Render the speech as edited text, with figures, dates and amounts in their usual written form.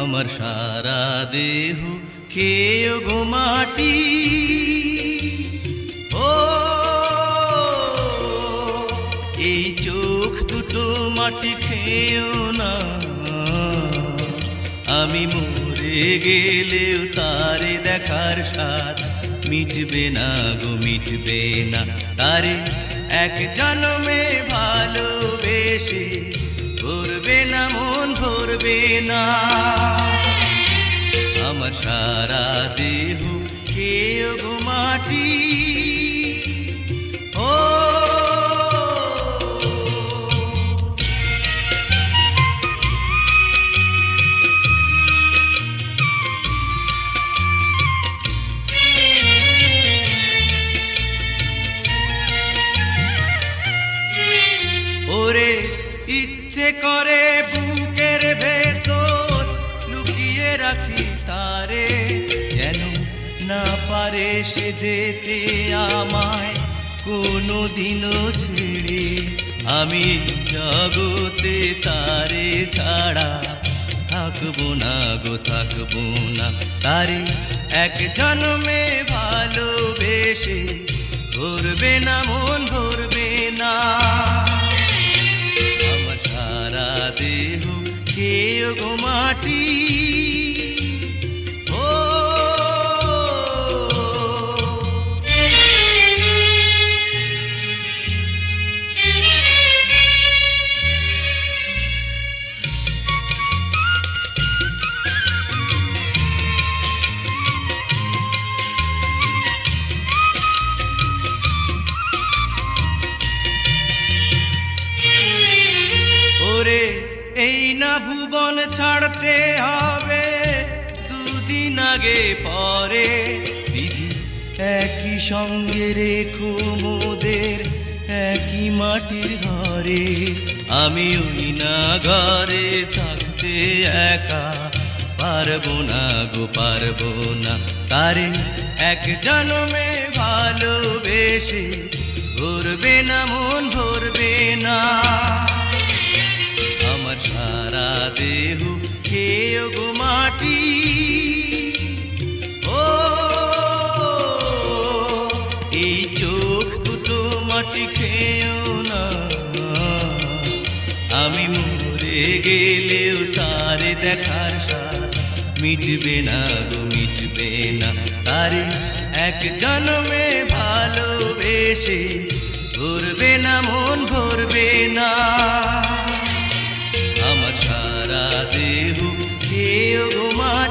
আমার সারা দেহ খেয়ে গো মাটি। ও এই চোখ দুটো মাটি খেয়েও না, আমি মরে গেলেও তারে দেখার স্বাদ মিটবে না গো, মিটবে না। তারে এক জন্মে ভালোবেসে ভরবে না মন, ভরবে না। আমার সারা দেহ খেয়ে গো মাটি। ও ওরে ইচ্ছে করে বুকের ভেতর লুকিয়ে রাখি তারে, যেন না পারে সে যেতে আমায় কোনো দিনও ছেড়ে। আমি জগতে তারে ছাড়া থাকবো না গো, থাকবো না। তারে এক জন্মে ভালোবেসে ভরবে না মন, ভরবে না। আমার সারা দেহ খেয়ে গো মাটি। ও ওরে এই না ভুবন ছাড়তে হবে দুদিন আগে পরে, বিধি একই সঙ্গে রেখো মোদের একই মাটির ঘরে। আমি ওই না ঘরে থাকতে একা পারবো না গো, পারবো না। তারে এক জন্মে ভালোবেসে ভরবে না মন, ভরবে না। আমার সারা দেহ খেয়ে গো মাটি। ও এই চোখ দুটো মাটি খেয়েও না, আমি মরে গেলেও তারে দেখার স্বাদ মিটবে না গো, মিটবে না। তারে এক জন্মে ভালোবেসে ভরবে না মন, ভরবে না। আমার সারা দেহ খেয়ে গো মাটি।